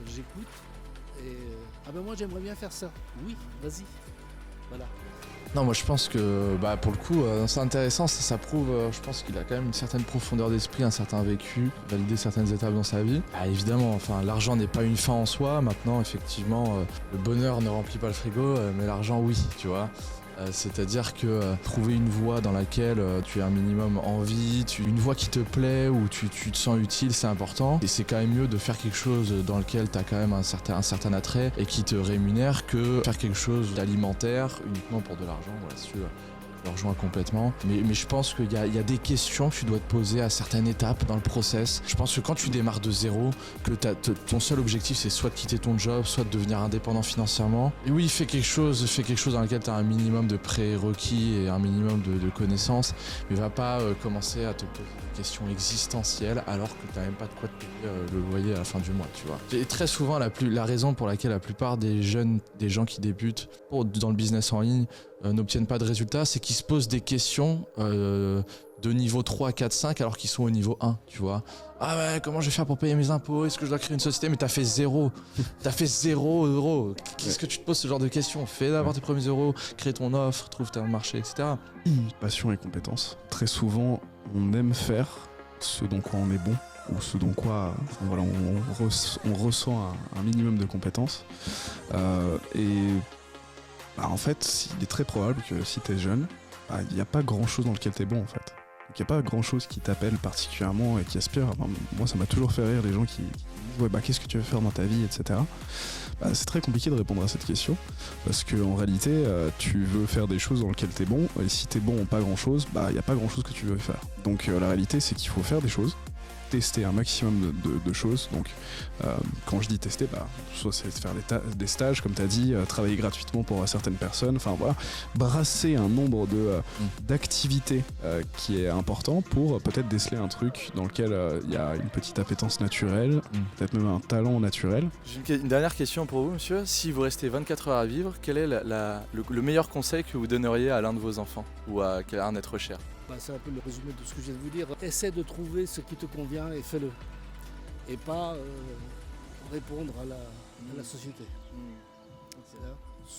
j'écoute. Et moi j'aimerais bien faire ça. Oui, vas-y. Voilà. Non, moi je pense que pour le coup, c'est intéressant, ça prouve, je pense qu'il a quand même une certaine profondeur d'esprit, un certain vécu, valider certaines étapes dans sa vie. Évidemment, l'argent n'est pas une fin en soi, maintenant effectivement, le bonheur ne remplit pas le frigo, mais l'argent oui, tu vois. C'est-à-dire que trouver une voie dans laquelle tu as un minimum envie, une voie qui te plaît, où tu te sens utile, c'est important. Et c'est quand même mieux de faire quelque chose dans lequel tu as quand même un certain attrait et qui te rémunère que faire quelque chose d'alimentaire uniquement pour de l'argent. Voilà, si tu veux. Je le rejoins complètement. Mais je pense qu'il y a des questions que tu dois te poser à certaines étapes dans le process. Je pense que quand tu démarres de zéro, que ton seul objectif c'est soit de quitter ton job, soit de devenir indépendant financièrement. Et oui, fais quelque chose dans lequel tu as un minimum de prérequis et un minimum de connaissances, mais va pas commencer à te poser des questions existentielles alors que tu n'as même pas de quoi te payer le loyer à la fin du mois, tu vois. Et très souvent, la raison pour laquelle la plupart des gens qui débutent dans le business en ligne n'obtiennent pas de résultats, c'est qu'ils se posent des questions de niveau 3, 4, 5 alors qu'ils sont au niveau 1, tu vois. Ah ouais, comment je vais faire pour payer mes impôts? Est-ce que je dois créer une société? Mais t'as fait 0. T'as fait 0 euros. Qu'est-ce que tu te poses ce genre de questions? Fais d'abord tes premiers euros, crée ton offre, trouve ton marché, etc. Passion et compétence. Très souvent, on aime faire ce dont quoi on est bon, ou ce dont quoi on ressent un minimum de compétences. En fait, il est très probable que si t'es jeune, il n'y a pas grand chose dans lequel t'es bon en fait. Il n'y a pas grand chose qui t'appelle particulièrement et qui aspire. Moi, ça m'a toujours fait rire les gens qui disent qu'est-ce que tu veux faire dans ta vie, etc. C'est très compliqué de répondre à cette question parce qu'en réalité, tu veux faire des choses dans lesquelles t'es bon et si t'es bon en pas grand chose, il n'y a pas grand chose que tu veux faire. Donc la réalité, c'est qu'il faut faire des choses, tester un maximum de choses. Donc quand je dis tester, soit c'est faire des stages comme tu as dit, travailler gratuitement pour certaines personnes, brasser un nombre d'activités qui est important pour peut-être déceler un truc dans lequel il y a une petite appétence naturelle, peut-être même un talent naturel. J'ai une dernière question pour vous, monsieur. Si vous restez 24 heures à vivre, quel est le meilleur conseil que vous donneriez à l'un de vos enfants ou à un être cher? C'est un peu le résumé de ce que je viens de vous dire. Essaie de trouver ce qui te convient et fais-le. Et pas répondre à la société.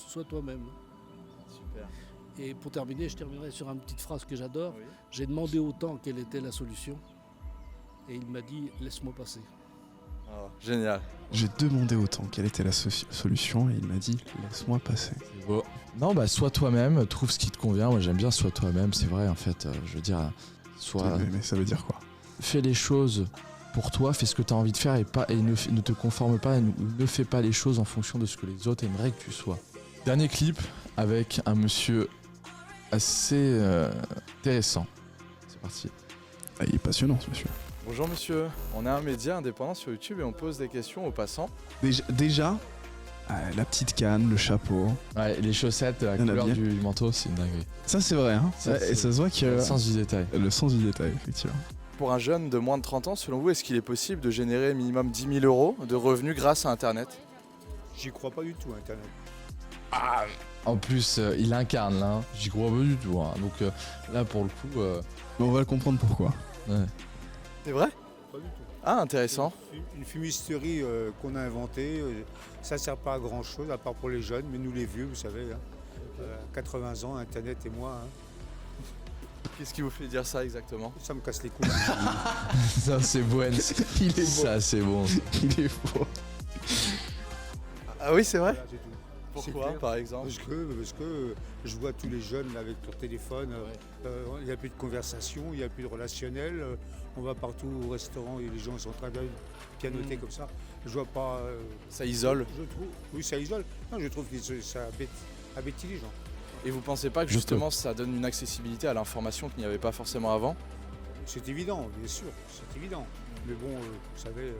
Sois toi-même. Super. Et pour terminer, je terminerai sur une petite phrase que j'adore. Oui. J'ai demandé au temps quelle était la solution. Et il m'a dit, laisse-moi passer. Oh, génial. J'ai demandé au temps quelle était la solution et il m'a dit, laisse-moi passer. C'est beau. Non, sois toi-même, trouve ce qui te convient. Moi, j'aime bien sois toi-même, c'est vrai, en fait. Je veux dire, Mais ça veut dire quoi? Fais les choses pour toi, fais ce que tu as envie de faire et ne te conforme pas, ne fais pas les choses en fonction de ce que les autres aimeraient que tu sois. Dernier clip avec un monsieur assez intéressant. C'est parti. Il est passionnant, ce monsieur. Bonjour monsieur, on est un média indépendant sur YouTube et on pose des questions aux passants. Déjà la petite canne, le chapeau. Ouais, les chaussettes, la couleur du manteau, c'est une dinguerie. Ça c'est vrai, hein. Et ça se voit que... Le sens du détail. Le sens du détail, effectivement. Pour un jeune de moins de 30 ans, selon vous, est-ce qu'il est possible de générer minimum 10 000 euros de revenus grâce à Internet? J'y crois pas du tout, Internet. En plus, il incarne là, hein. J'y crois pas du tout. Hein. Donc là, pour le coup... On va comprendre pourquoi. Ouais. C'est vrai? Pas du tout. Ah, intéressant. Une fumisterie qu'on a inventée, ça sert pas à grand chose, à part pour les jeunes, mais nous les vieux, vous savez, 80 ans, Internet et moi. Qu'est-ce qui vous fait dire ça exactement? Ça me casse les couilles. Ça c'est bon. Il est beau. Ça c'est bon. Il est faux. Ah oui, c'est vrai? Voilà, c'est tout. Pourquoi, clair. par exemple? Parce que je vois tous les jeunes là, avec leur téléphone, il n'y a plus de conversation, il n'y a plus de relationnel, on va partout au restaurant et les gens sont en train de pianoter comme ça. Je vois pas... Ça isole? Je trouve, oui, ça isole. Non, je trouve que ça abétit les gens. Et vous pensez pas que justement ça donne une accessibilité à l'information qu'il n'y avait pas forcément avant? C'est évident, bien sûr, c'est évident. Mais bon, vous savez...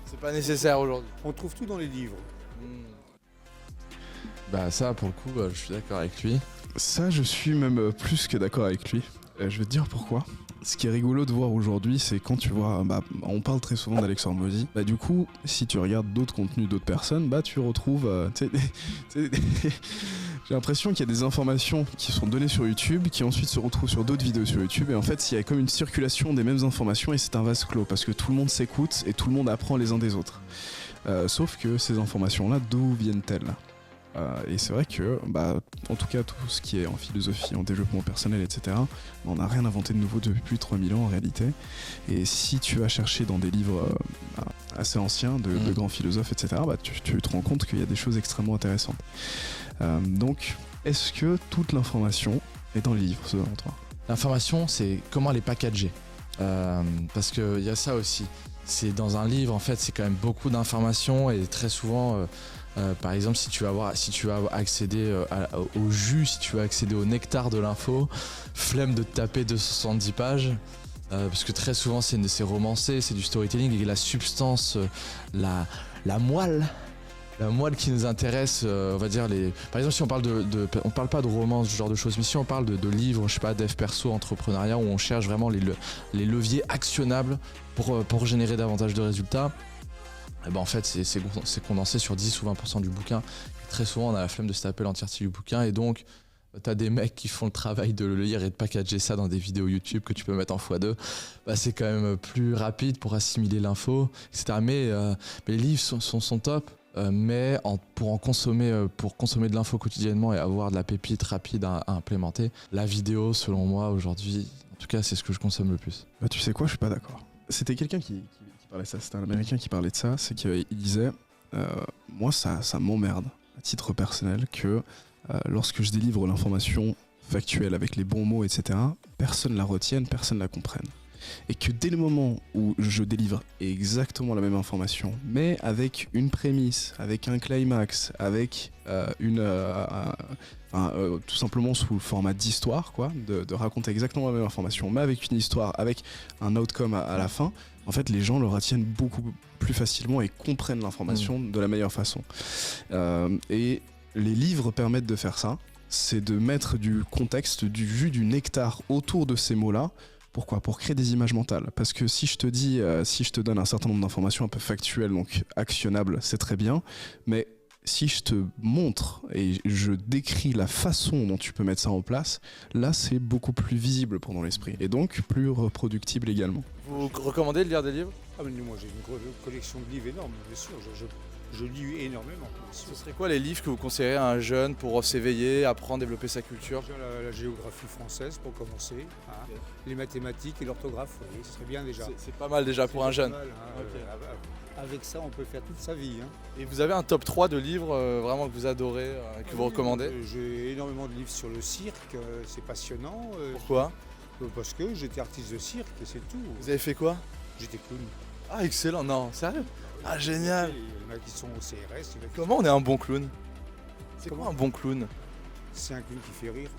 C'est pas nécessaire aujourd'hui. On trouve tout dans les livres. Bah ça pour le coup je suis d'accord avec lui. Ça, je suis même plus que d'accord avec lui. Je vais te dire pourquoi. Ce qui est rigolo de voir aujourd'hui, c'est quand tu vois, on parle très souvent d'Alex Hormozy, du coup, si tu regardes d'autres contenus d'autres personnes, tu retrouves, j'ai l'impression qu'il y a des informations qui sont données sur YouTube, qui ensuite se retrouvent sur d'autres vidéos sur YouTube, et en fait, il y a comme une circulation des mêmes informations, et c'est un vase clos, parce que tout le monde s'écoute, et tout le monde apprend les uns des autres. Sauf que ces informations-là, d'où viennent-elles ? Et c'est vrai que, en tout cas, tout ce qui est en philosophie, en développement personnel, etc., on n'a rien inventé de nouveau depuis plus de 3000 ans en réalité. Et si tu vas chercher dans des livres assez anciens de grands philosophes, etc., tu te rends compte qu'il y a des choses extrêmement intéressantes. Donc, est-ce que toute l'information est dans les livres, selon toi ? L'information, c'est comment elle est packagée. Parce qu'il y a ça aussi. C'est dans un livre, en fait, c'est quand même beaucoup d'informations et très souvent... par exemple, si tu vas accéder au jus, si tu vas accéder au nectar de l'info, flemme de te taper 270 pages, parce que très souvent c'est romancé, c'est du storytelling et la substance, la moelle qui nous intéresse, on va dire par exemple si on parle on parle pas de romance, ce genre de choses, mais si on parle de livres, je sais pas, dev perso, entrepreneuriat, où on cherche vraiment les leviers actionnables pour générer davantage de résultats. Et en fait c'est condensé sur 10 ou 20% du bouquin. Et très souvent on a la flemme de se taper l'entièreté du bouquin et donc t'as des mecs qui font le travail de le lire et de packager ça dans des vidéos YouTube que tu peux mettre en x2. C'est quand même plus rapide pour assimiler l'info, etc. Mais les livres sont top, mais pour consommer de l'info quotidiennement et avoir de la pépite rapide à implémenter, la vidéo selon moi aujourd'hui, en tout cas c'est ce que je consomme le plus. Tu sais quoi, je suis pas d'accord. C'était quelqu'un qui parlait de ça, c'était un Américain qui parlait de ça, c'est qu'il disait moi ça m'emmerde à titre personnel que lorsque je délivre l'information factuelle avec les bons mots, etc., personne la retienne, personne la comprenne. Et que dès le moment où je délivre exactement la même information, mais avec une prémisse, avec un climax, avec tout simplement sous le format d'histoire, quoi, de raconter exactement la même information, mais avec une histoire, avec un outcome à la fin, en fait les gens le retiennent beaucoup plus facilement et comprennent l'information de la meilleure façon. Et les livres permettent de faire ça, c'est de mettre du contexte, du jus, du nectar autour de ces mots-là. Pourquoi ? Pour créer des images mentales. Parce que si je te donne un certain nombre d'informations un peu factuelles, donc actionnables, c'est très bien, mais si je te montre et je décris la façon dont tu peux mettre ça en place, là c'est beaucoup plus visible pour ton esprit et donc plus reproductible également. Vous recommandez de lire des livres ? Moi j'ai une collection de livres énorme, bien sûr, je lis énormément. Ce serait quoi les livres que vous conseilleriez à un jeune pour s'éveiller, apprendre, développer sa culture ? La géographie française pour commencer, les mathématiques et l'orthographe, oui, ce serait bien déjà. C'est pas mal déjà pour un jeune. Mal, avec ça on peut faire toute sa vie. Et vous avez un top 3 de livres vraiment que vous adorez, que vous recommandez ? J'ai énormément de livres sur le cirque, c'est passionnant. Pourquoi ? Parce que j'étais artiste de cirque et c'est tout. Vous avez fait quoi ? J'étais clown. Ah excellent, non, sérieux ? Ah génial. Il y en a qui sont au CRS. Comment on est un bon clown ? C'est quoi un bon clown ? C'est un clown qui fait rire.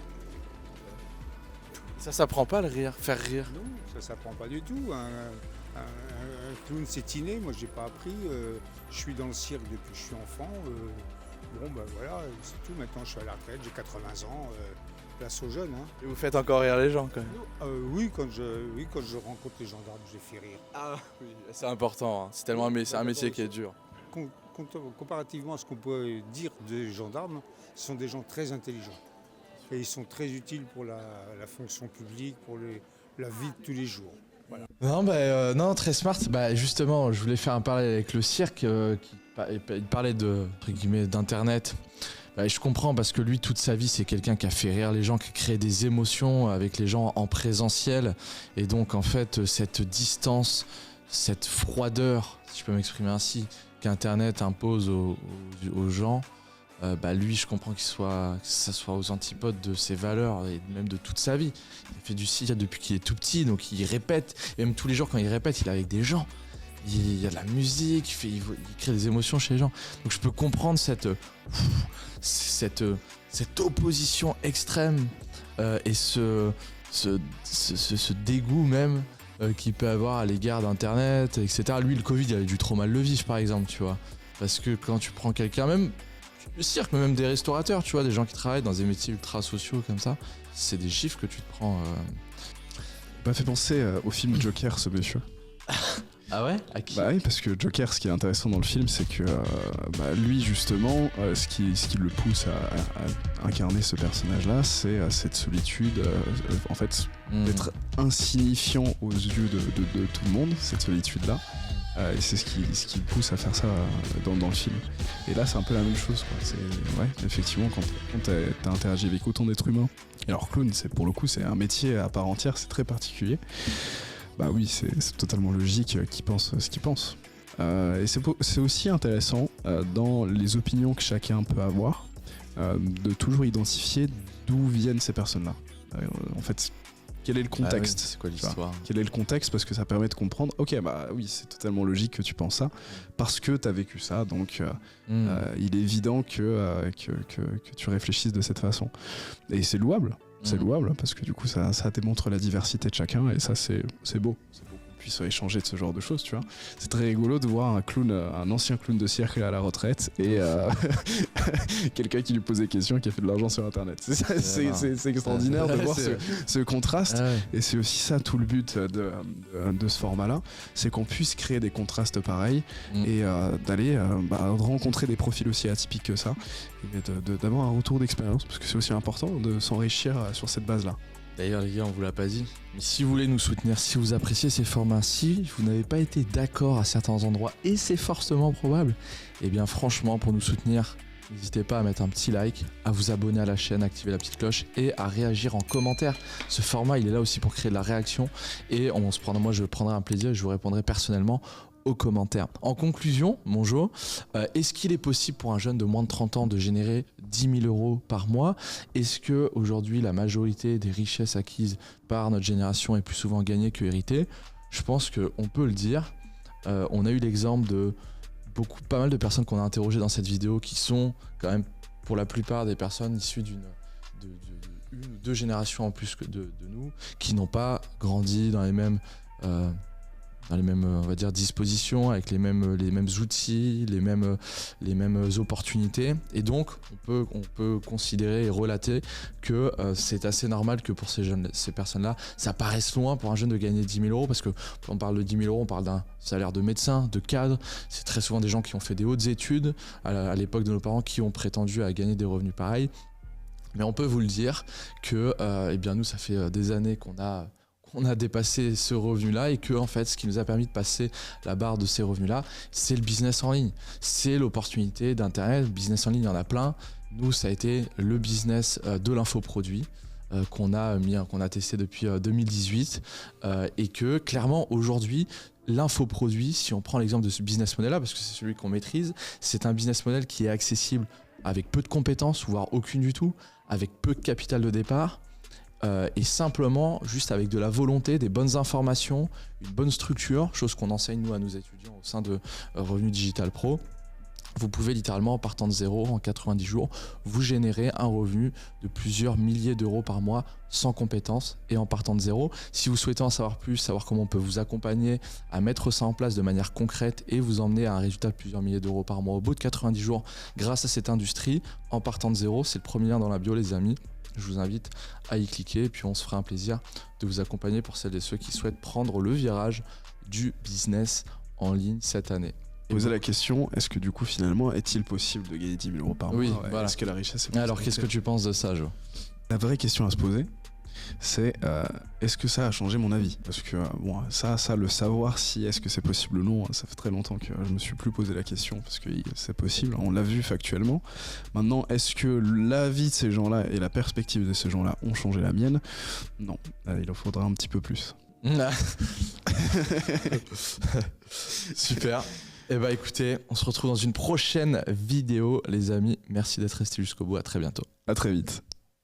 Ça s'apprend pas le rire, faire rire ? Non, ça s'apprend pas du tout. Un clown c'est inné, moi j'ai pas appris. Je suis dans le cirque depuis que je suis enfant. Voilà, c'est tout. Maintenant je suis à la retraite, j'ai 80 ans. Place aux jeunes. Et vous faites encore rire les gens quand même ? Oui, quand je rencontre les gendarmes, je les fais rire. Ah oui, c'est important, c'est tellement c'est un métier qui est dur. Comparativement à ce qu'on peut dire des gendarmes, ce sont des gens très intelligents. Et ils sont très utiles pour la fonction publique, pour la vie de tous les jours. Voilà. Non, très smart. Justement, je voulais faire un parallèle avec le cirque. Il parlait d'internet. Et je comprends parce que lui, toute sa vie, c'est quelqu'un qui a fait rire les gens, qui a créé des émotions avec les gens en présentiel. Et donc, en fait, cette distance, cette froideur, si je peux m'exprimer ainsi, qu'Internet impose aux gens, lui, je comprends que ça soit aux antipodes de ses valeurs et même de toute sa vie. Il fait du cirque depuis qu'il est tout petit, donc il répète. Et même tous les jours, quand il répète, il est avec des gens. Il y a de la musique, il crée des émotions chez les gens. Donc je peux comprendre cette opposition extrême et ce dégoût même qu'il peut avoir à l'égard d'Internet, etc. Lui, le Covid, il avait dû trop mal le vivre, par exemple, tu vois. Parce que quand tu prends quelqu'un, même le cirque, mais même des restaurateurs, tu vois, des gens qui travaillent dans des métiers ultra sociaux comme ça, c'est des chiffres que tu te prends. m'a fait penser au film Joker, ce monsieur. Ah ouais? À qui? Bah oui, parce que Joker, ce qui est intéressant dans le film, c'est que lui, justement, ce qui le pousse à incarner ce personnage-là, c'est cette solitude, en fait, d'être insignifiant aux yeux de tout le monde, cette solitude-là. Et c'est ce qui le pousse à faire ça dans le film. Et là, c'est un peu la même chose, quoi. Effectivement, quand t'as interagi avec autant d'êtres humains. Et alors, clown, pour le coup, c'est un métier à part entière, c'est très particulier. Bah oui, c'est totalement logique qu'ils pensent ce qu'ils pensent. Et c'est aussi intéressant dans les opinions que chacun peut avoir, de toujours identifier d'où viennent ces personnes-là. En fait, quel est le contexte? C'est quoi l'histoire? Quel est le contexte? Parce que ça permet de comprendre, ok, bah oui, c'est totalement logique que tu penses ça, parce que t'as vécu ça, donc il est évident que tu réfléchisses de cette façon. Et c'est louable. C'est louable parce que du coup ça démontre la diversité de chacun et ça c'est beau. C'est beau qu'on puisse échanger de ce genre de choses, tu vois. C'est très rigolo de voir un ancien clown de cirque à la retraite et quelqu'un qui lui pose des questions qui a fait de l'argent sur internet. C'est extraordinaire de voir ce contraste. Et c'est aussi ça tout le but de ce format-là, c'est qu'on puisse créer des contrastes pareils et d'aller rencontrer des profils aussi atypiques que ça. Et d'avoir un retour d'expérience, parce que c'est aussi important de s'enrichir sur cette base-là. D'ailleurs les gars, on vous l'a pas dit, mais si vous voulez nous soutenir, si vous appréciez ces formats, si vous n'avez pas été d'accord à certains endroits, et c'est fortement probable, et bien franchement, pour nous soutenir, n'hésitez pas à mettre un petit like, à vous abonner à la chaîne, activer la petite cloche et à réagir en commentaire. Ce format, il est là aussi pour créer de la réaction et moi je prendrai un plaisir et je vous répondrai personnellement aux commentaires. En conclusion, mon Jo, est-ce qu'il est possible pour un jeune de moins de 30 ans de générer 10 000 euros par mois? Est-ce que aujourd'hui la majorité des richesses acquises par notre génération est plus souvent gagnée que héritée? Je pense qu'on peut le dire. On a eu l'exemple de pas mal de personnes qu'on a interrogées dans cette vidéo qui sont quand même pour la plupart des personnes issues d'une ou deux générations en plus que de nous, qui n'ont pas grandi dans les mêmes on va dire dispositions, avec les mêmes outils, les mêmes opportunités, et donc on peut considérer et relater que c'est assez normal que pour ces personnes-là, ça paraisse loin pour un jeune de gagner 10 000 euros, parce que quand on parle de 10 000 euros, on parle d'un salaire de médecin, de cadre, c'est très souvent des gens qui ont fait des hautes études à l'époque de nos parents, qui ont prétendu à gagner des revenus pareils. Mais on peut vous le dire que nous, ça fait des années qu'on a dépassé ce revenu-là, et que en fait, ce qui nous a permis de passer la barre de ces revenus-là, c'est le business en ligne. C'est l'opportunité d'Internet. Le business en ligne, il y en a plein. Nous, ça a été le business de l'infoproduit qu'on a testé depuis 2018 et que clairement aujourd'hui, l'infoproduit, si on prend l'exemple de ce business model-là, parce que c'est celui qu'on maîtrise, c'est un business model qui est accessible avec peu de compétences, voire aucune du tout, avec peu de capital de départ. Et simplement juste avec de la volonté, des bonnes informations, une bonne structure, chose qu'on enseigne nous à nos étudiants au sein de Revenu Digital Pro. Vous pouvez littéralement, en partant de zéro, en 90 jours, vous générer un revenu de plusieurs milliers d'euros par mois sans compétences et en partant de zéro. Si vous souhaitez en savoir plus, savoir comment on peut vous accompagner à mettre ça en place de manière concrète et vous emmener à un résultat de plusieurs milliers d'euros par mois au bout de 90 jours grâce à cette industrie, en partant de zéro, c'est le premier lien dans la bio, les amis. Je vous invite à y cliquer et puis on se fera un plaisir de vous accompagner pour celles et ceux qui souhaitent prendre le virage du business en ligne cette année. Poser la question, est-ce que du coup finalement est-il possible de gagner 10 000 euros par mois? Voilà. Est-ce que la richesse est Alors qu'est-ce que tu penses de ça, Jo? La vraie question à se poser, c'est est-ce que ça a changé mon avis? Parce que bon, ça, le savoir si est-ce que c'est possible ou non, ça fait très longtemps que je me suis plus posé la question, parce que c'est possible, on l'a vu factuellement. Maintenant, est-ce que l'avis de ces gens-là et la perspective de ces gens-là ont changé la mienne? Non, il en faudra un petit peu plus. Super. Et bah écoutez, on se retrouve dans une prochaine vidéo, les amis. Merci d'être restés jusqu'au bout. À très bientôt. À très vite.